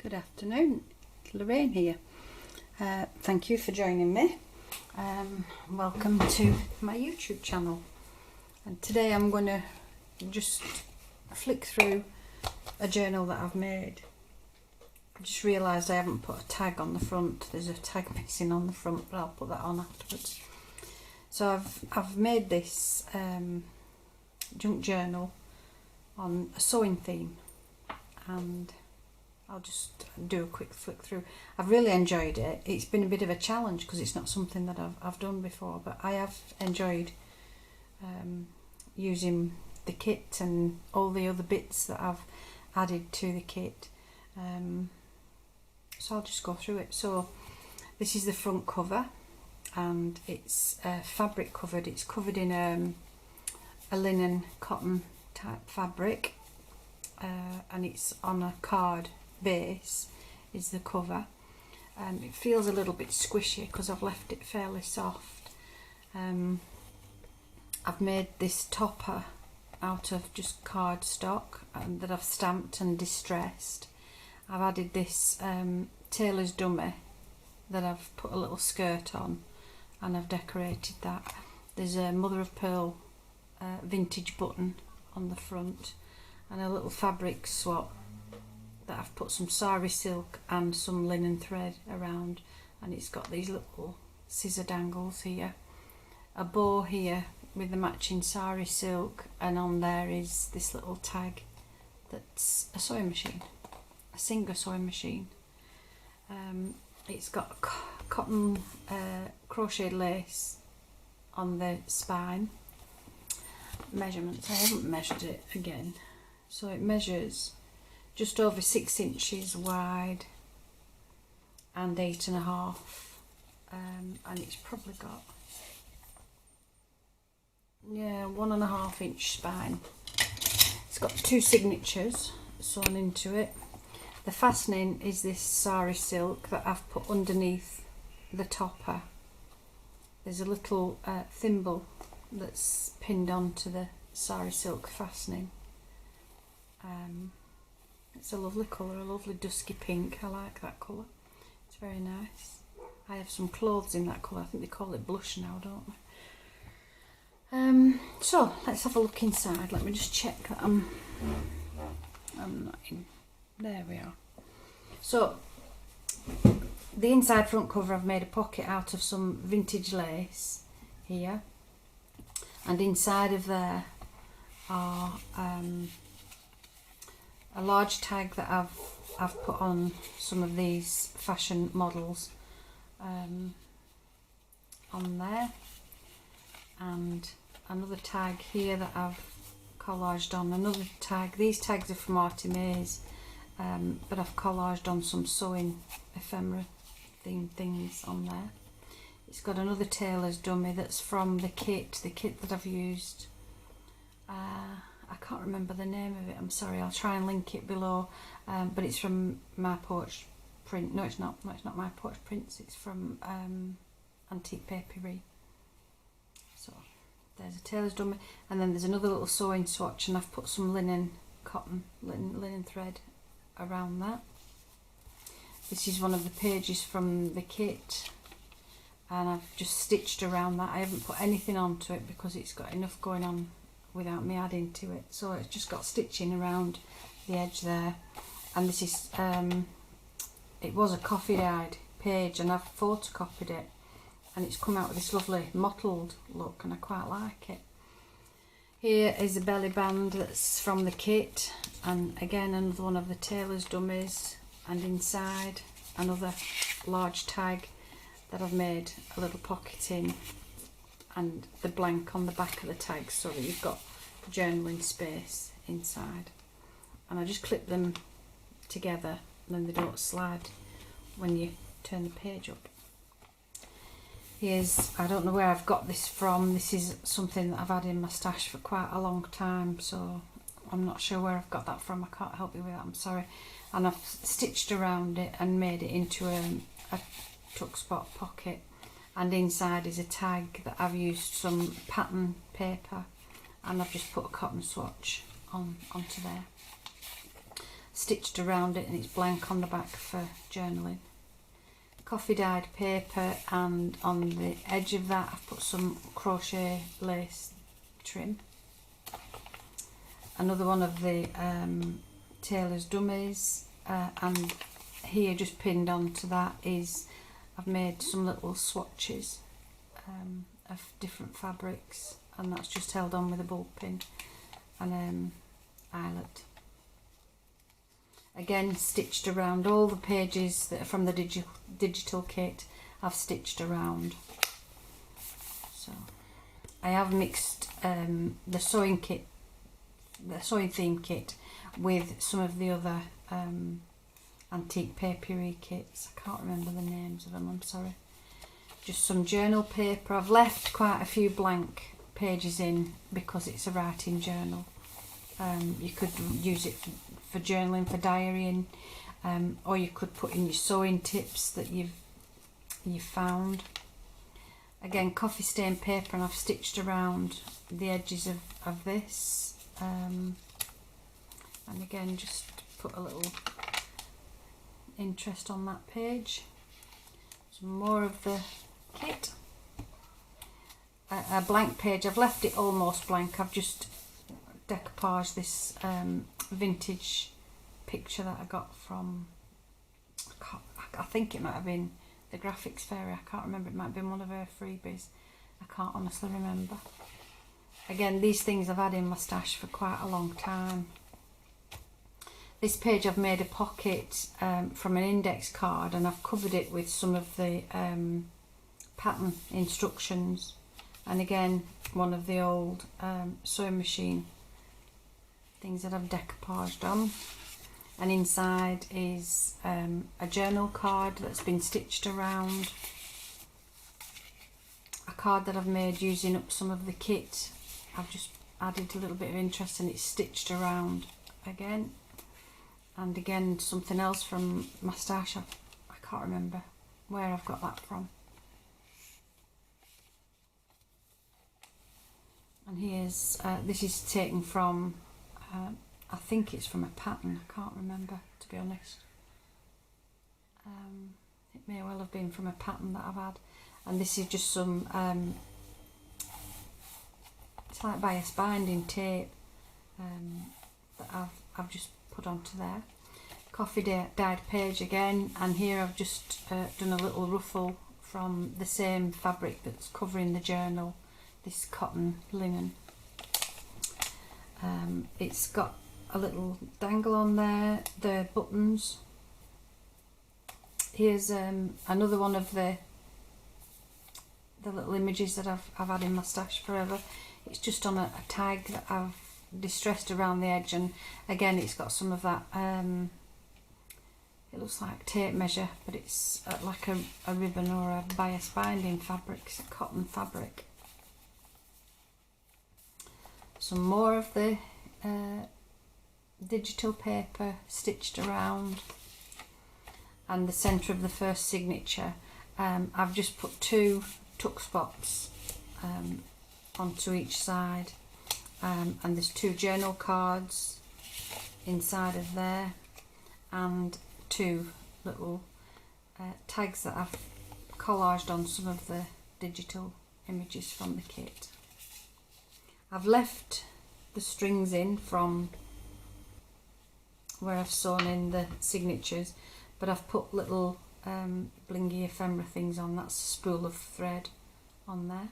Good afternoon, Lorraine here. Thank you for joining me. Welcome to my YouTube channel. And today I'm going to just flick through a journal that I've made. I just realised I haven't put a tag on the front. There's a tag missing on the front, but I'll put that on afterwards. So I've made this junk journal on a sewing theme, and I'll just do a quick flick through. I've really enjoyed it. It's been a bit of a challenge because it's not something that I've done before, but I have enjoyed using the kit and all the other bits that I've added to the kit. So I'll just go through it. So this is the front cover, and it's fabric covered. It's covered in a linen cotton type fabric, and it's on a card base is the cover. It feels a little bit squishy because I've left it fairly soft. I've made this topper out of just cardstock that I've stamped and distressed. I've added this tailor's dummy that I've put a little skirt on, and I've decorated that. There's a mother of pearl vintage button on the front, and a little fabric swap that I've put some sari silk and some linen thread around, and it's got these little scissor dangles here, a bow here with the matching sari silk, and on there is this little tag that's a sewing machine, a Singer sewing machine. It's got cotton crocheted lace on the spine. Measurements, I haven't measured it again, so it measures just over 6 inches wide and 8.5, and it's probably got 1.5 inch spine. It's got 2 signatures sewn into it. The fastening is this sari silk that I've put underneath the topper. There's a little thimble that's pinned onto the sari silk fastening. It's a lovely colour, a lovely dusky pink. I like that colour. It's very nice. I have some clothes in that colour. I think they call it blush now, don't they? So let's have a look inside. Let me just check that I'm not in. There we are. So the inside front cover, I've made a pocket out of some vintage lace here, and inside of there are a large tag that I've put on some of these fashion models on there, and another tag here that I've collaged on, another tag. These tags are from Artie Mays, but I've collaged on some sewing ephemera themed things on there. It's got another tailor's dummy that's from the kit that I've used. I can't remember the name of it, I'm sorry, I'll try and link it below, but it's from My Porch Print. No, it's not My Porch Prints, it's from Antique Papery. So there's a tailor's dummy, and then there's another little sewing swatch, and I've put some linen thread around that. This is one of the pages from the kit, and I've just stitched around that. I haven't put anything onto it because it's got enough going on without me adding to it, so it's just got stitching around the edge there. And this is it was a coffee dyed page, and I've photocopied it, and it's come out with this lovely mottled look, and I quite like it. Here is a belly band that's from the kit, and again another one of the tailor's dummies, and inside another large tag that I've made a little pocket in, and the blank on the back of the tag, so that you've got journaling space inside. And I just clip them together, and then they don't slide when you turn the page up. Here's, I don't know where I've got this from. This is something that I've had in my stash for quite a long time, so I'm not sure where I've got that from. I can't help you with that, I'm sorry. And I've stitched around it and made it into a tuck spot pocket, and inside is a tag that I've used some pattern paper, and I've just put a cotton swatch onto there. stitched around it, and it's blank on the back for journaling. Coffee dyed paper, and on the edge of that I've put some crochet lace trim. Another one of the tailor's dummies, and here just pinned onto that is I've made some little swatches of different fabrics, and that's just held on with a bulb pin and eyelet. Again, stitched around all the pages that are from the digital kit. I've stitched around. So I have mixed the sewing theme kit with some of the other antique papery kits. I can't remember the names of them, I'm sorry. Just some journal paper. I've left quite a few blank pages in because it's a writing journal. You could use it for journaling, for diarying, or you could put in your sewing tips that you've found. Again, coffee stained paper, and I've stitched around the edges of this, and again just put a little interest on that page. Some more of the kit. A blank page. I've left it almost blank. I've just decoupaged this vintage picture that I got from, I think it might have been the Graphics Fairy. I can't remember. It might have been one of her freebies. I can't honestly remember. Again, these things I've had in my stash for quite a long time. This page I've made a pocket from an index card, and I've covered it with some of the pattern instructions, and again one of the old sewing machine things that I've decoupaged on. And inside is a journal card that's been stitched around, a card that I've made using up some of the kit. I've just added a little bit of interest, and it's stitched around again. And again, something else from my stash. I can't remember where I've got that from. And here's, this is taken from, I think it's from a pattern. I can't remember, to be honest. It may well have been from a pattern that I've had. And this is just some, it's like bias binding tape that I've just put onto there. Coffee dyed page again, and here I've just done a little ruffle from the same fabric that's covering the journal, this cotton linen. It's got a little dangle on there, the buttons. Here's another one of the little images that I've had in my stash forever. It's just on a tag that I've distressed around the edge, and again it's got some of that it looks like tape measure, but it's like a ribbon or a bias binding fabric. It's a cotton fabric. Some more of the digital paper stitched around, and the centre of the first signature. I've just put 2 tuck spots onto each side, and there's 2 journal cards inside of there, and 2 little tags that I've collaged on some of the digital images from the kit. I've left the strings in from where I've sewn in the signatures, but I've put little blingy ephemera things on. That's a spool of thread on there.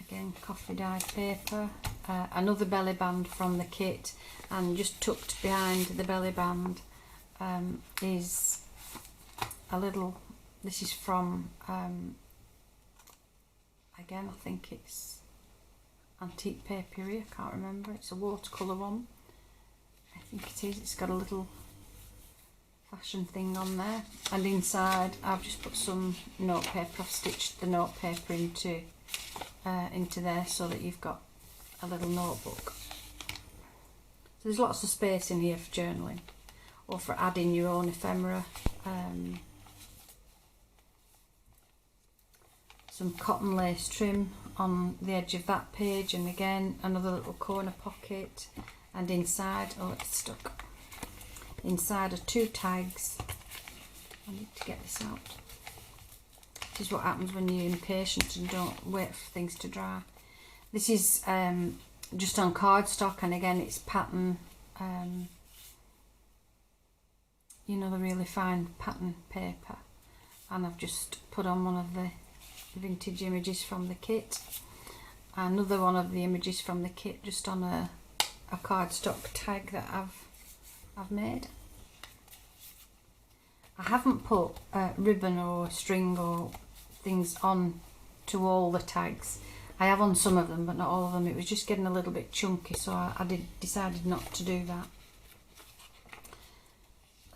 Again, coffee dyed paper, another belly band from the kit, and just tucked behind the belly band is a little, this is from, again I think it's antique papery, I can't remember, it's a watercolour one, I think it is. It's got a little fashion thing on there, and inside I've just put some note paper. I've stitched the note paper into there so that you've got a little notebook. So there's lots of space in here for journaling or for adding your own ephemera. some cotton lace trim on the edge of that page, and again another little corner pocket, and inside, oh it's stuck, inside are 2 tags. I need to get this out. This is what happens when you're impatient and don't wait for things to dry. This is just on cardstock, and again it's pattern, you know, the really fine pattern paper, and I've just put on one of the vintage images from the kit, another one of the images from the kit just on a cardstock tag that I've made. I haven't put ribbon or string or things on to all the tags. I have on some of them, but not all of them. It was just getting a little bit chunky, so I decided not to do that.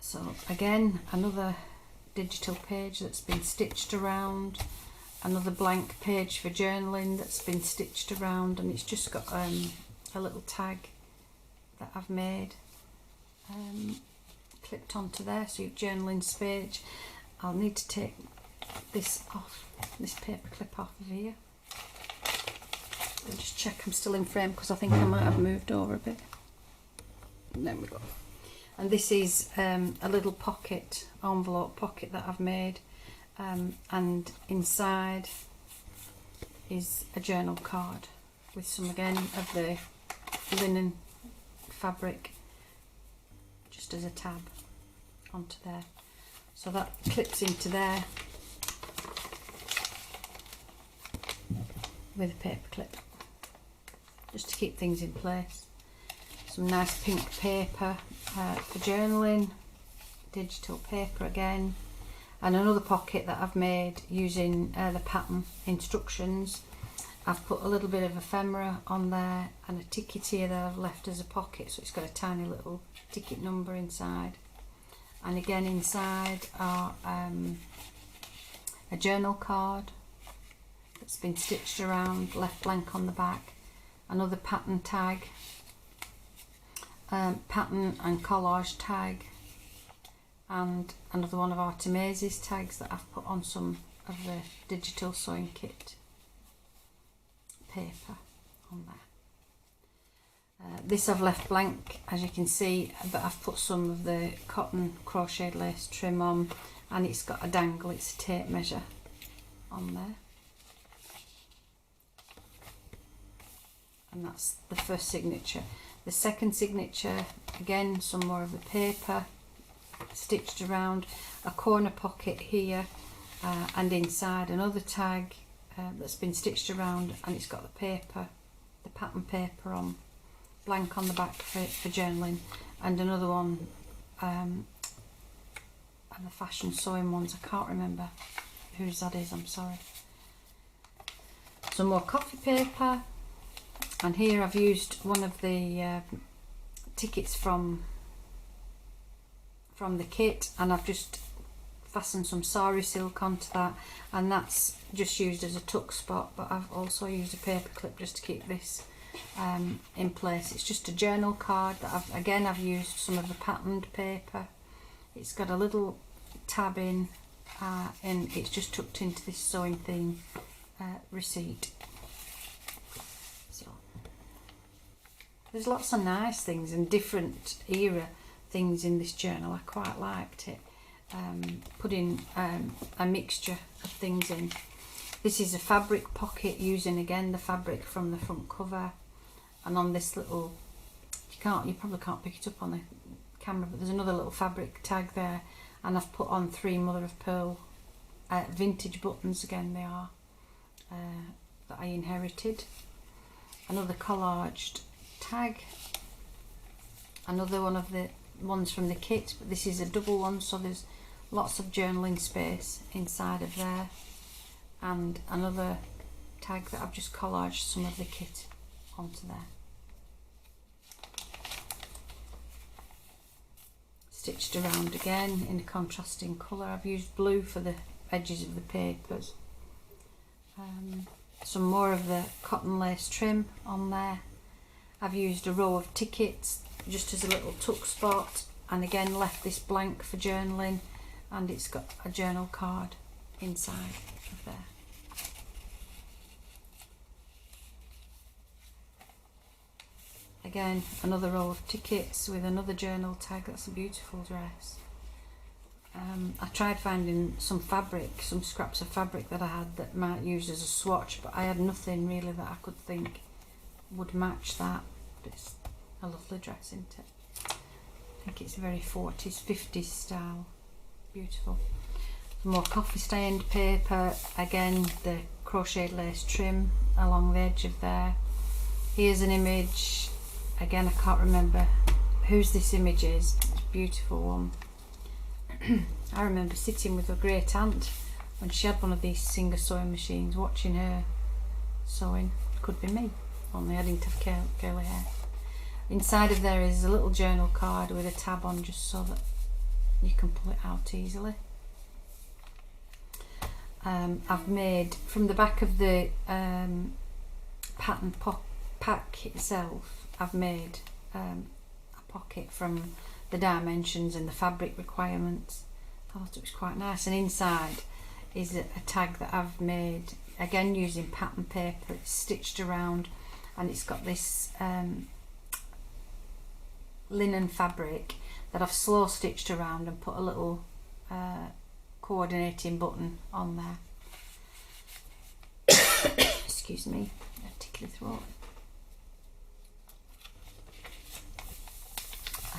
So again, another digital page that's been stitched around, another blank page for journaling that's been stitched around, and it's just got a little tag that I've made clipped onto there, so your journaling page. I'll need to take this off, this paper clip off of here. I'll just check I'm still in frame, because I think I might have moved over a bit. There we go. And this is a little pocket, envelope pocket that I've made, and inside is a journal card with some again of the linen fabric just as a tab onto there. So that clips into there with a paper clip, just to keep things in place. Some nice pink paper for journaling, digital paper again, and another pocket that I've made using the pattern instructions. I've put a little bit of ephemera on there and a ticket here that I've left as a pocket, so it's got a tiny little ticket number inside. And again inside are a journal card that's been stitched around, left blank on the back, another pattern tag, pattern and collage tag, and another one of Artemise's tags that I've put on some of the digital sewing kit paper on there. This I've left blank, as you can see, but I've put some of the cotton crocheted lace trim on, and it's got a dangle, it's a tape measure on there. And that's the first signature. The second signature, again some more of the paper stitched around, a corner pocket here, and inside another tag that's been stitched around, and it's got the paper, the pattern paper on, blank on the back for journaling, and another one of the fashion sewing ones. I can't remember whose that is, I'm sorry. Some more coffee paper, and here I've used one of the tickets from the kit, and I've just fastened some sari silk onto that, and that's just used as a tuck spot, but I've also used a paper clip just to keep this in place. It's just a journal card that I've used some of the patterned paper. It's got a little tab in, and it's just tucked into this sewing theme receipt. So there's lots of nice things and different era things in this journal. I quite liked it. Putting a mixture of things in. This is a fabric pocket using again the fabric from the front cover, and on this little, you probably can't pick it up on the camera, but there's another little fabric tag there, and I've put on 3 mother of pearl vintage buttons, again they are, that I inherited. Another collaged tag, another one of the ones from the kit, but this is a double one, so there's lots of journaling space inside of there, and another tag that I've just collaged some of the kit onto there. Stitched around again in a contrasting colour. I've used blue for the edges of the papers. Some more of the cotton lace trim on there. I've used a row of tickets just as a little tuck spot, and again left this blank for journaling, and it's got a journal card inside of there. again another roll of tickets with another journal tag. That's a beautiful dress. I tried finding some fabric, some scraps of fabric that I had that might use as a swatch, but I had nothing really that I could think would match that. But it's a lovely dress, isn't it? I think it's very 40s, 50s style. Beautiful. Some more coffee stained paper. Again, the crocheted lace trim along the edge of there. Here's an image. Again, I can't remember whose this image is. It's a beautiful one. I remember sitting with a great aunt when she had one of these Singer sewing machines, watching her sewing. Could be me, only I didn't have curly hair. Inside of there is a little journal card with a tab on, just so that you can pull it out easily. I've made, from the back of the pattern pack itself, I've made a pocket from the dimensions and the fabric requirements. I thought it was quite nice, and inside is a tag that I've made, again using pattern paper. It's stitched around and it's got this linen fabric that I've slow stitched around and put a little coordinating button on there. Excuse me, a tickly throat.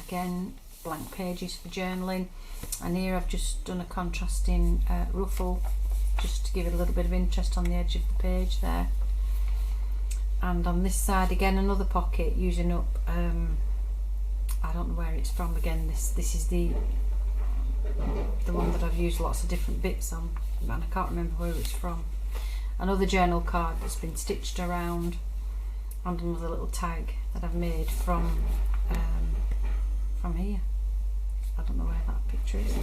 Again, blank pages for journaling, and here I've just done a contrasting ruffle just to give it a little bit of interest on the edge of the page there. And on this side again, another pocket using up I don't know where it's from. Again, this is the one that I've used lots of different bits on, and I can't remember where it's from. Another journal card that's been stitched around, and another little tag that I've made from here. I don't know where that picture is.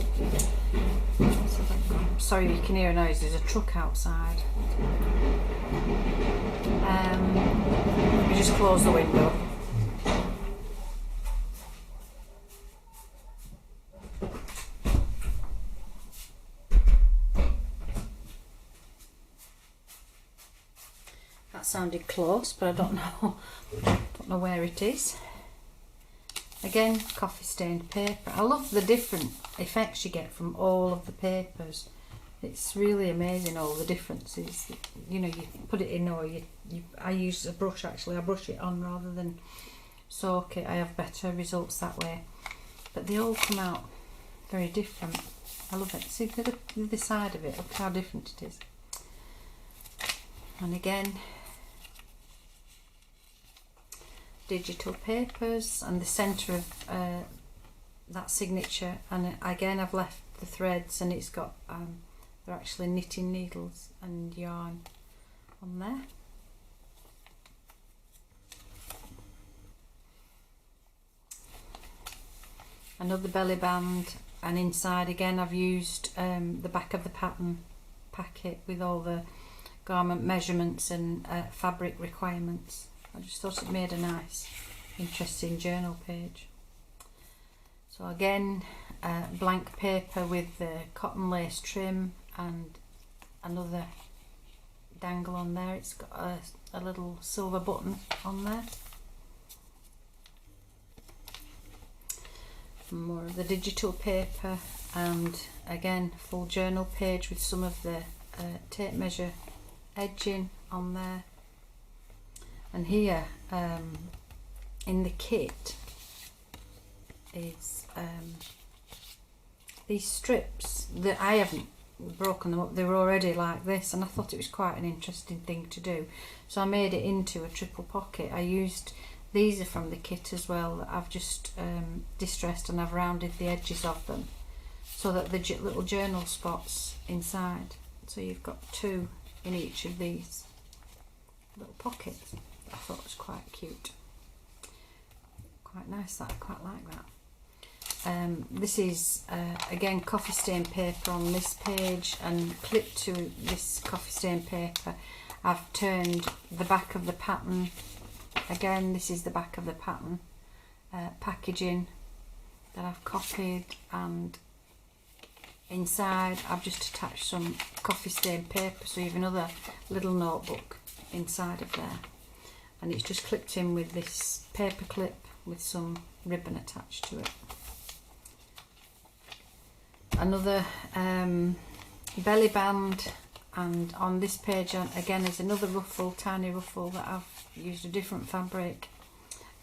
Sorry, you can hear a noise. There's a truck outside. Let me just close the window. That sounded close, but I don't know where it is. Again, coffee stained paper. I love the different effects you get from all of the papers. It's really amazing, all the differences. You know, you put it in, or I use a brush actually. I brush it on rather than soak it. I have better results that way. But they all come out very different. I love it. See the side of it. Look how different it is. And again, digital papers, and the centre of that signature, and again I've left the threads, and it's got they're actually knitting needles and yarn on there. Another belly band, and inside again I've used the back of the pattern packet with all the garment measurements and fabric requirements. I just thought it made a nice, interesting journal page. So again, blank paper with the cotton lace trim and another dangle on there. It's got a little silver button on there. More of the digital paper, and again full journal page with some of the tape measure edging on there. And here in the kit is these strips that I haven't broken them up. They were already like this, and I thought it was quite an interesting thing to do, so I made it into a triple pocket. I used, these are from the kit as well, that I've just distressed, and I've rounded the edges of them so that the little journal spots inside, so you've got two in each of these little pockets. I thought it was quite cute, quite nice. That I quite like that. This is again coffee stained paper on this page, and clipped to this coffee stained paper I've turned the back of the pattern. Again, this is the back of the pattern packaging that I've copied, and inside I've just attached some coffee stained paper, so you have another little notebook inside of there. and it's just clipped in with this paper clip with some ribbon attached to it. Another belly band, and on this page again is another ruffle, tiny ruffle that I've used a different fabric,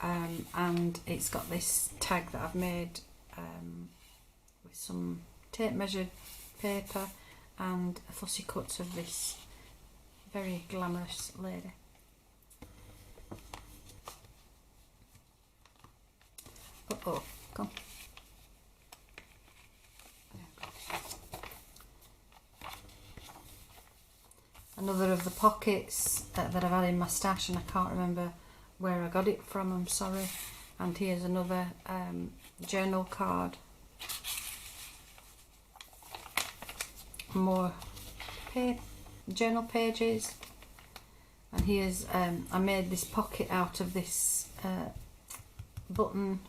and it's got this tag that I've made with some tape measured paper and a fussy cut of this very glamorous lady. Uh-oh, come. Another of the pockets that I've had in my stash, and I can't remember where I got it from, I'm sorry. And here's another journal card. More journal pages. And here's, I made this pocket out of this button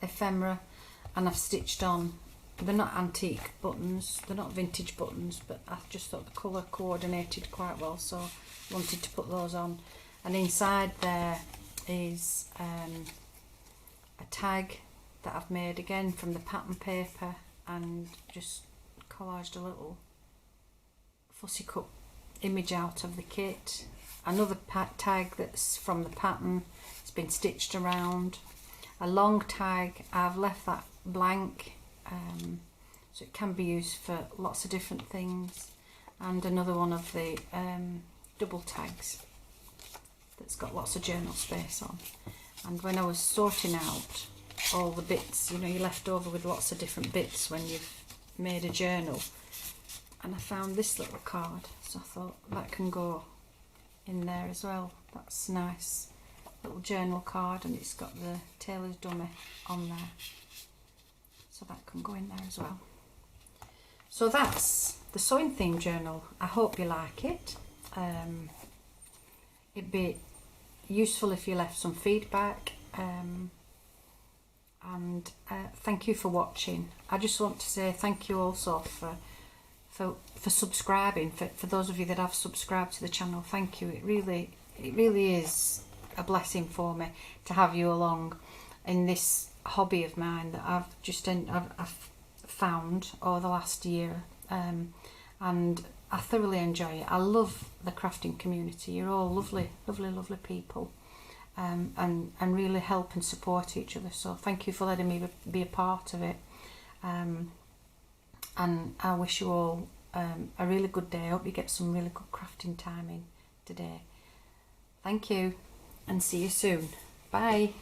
ephemera, and I've stitched on, they're not antique buttons, they're not vintage buttons, but I just thought the colour coordinated quite well, so I wanted to put those on. And inside there is a tag that I've made again from the pattern paper, and just collaged a little fussy cut image out of the kit. Another tag that's from the pattern, it's been stitched around. A long tag, I've left that blank, so it can be used for lots of different things. And another one of the double tags that's got lots of journal space on. And when I was sorting out all the bits, you know, you're left over with lots of different bits when you've made a journal, and I found this little card, so I thought that can go in there as well. That's nice little journal card, and it's got the tailor's dummy on there, so that can go in there as well. So that's the sewing theme journal. I hope you like it. It'd be useful if you left some feedback, and thank you for watching. I just want to say thank you also for subscribing, for those of you that have subscribed to the channel. Thank you. It really is a blessing for me to have you along in this hobby of mine that I've found over the last year, and I thoroughly enjoy it. I love the crafting community. You're all lovely people, and really help and support each other, so thank you for letting me be a part of it, and I wish you all a really good day. I hope you get some really good crafting time in today. Thank you, and see you soon. Bye.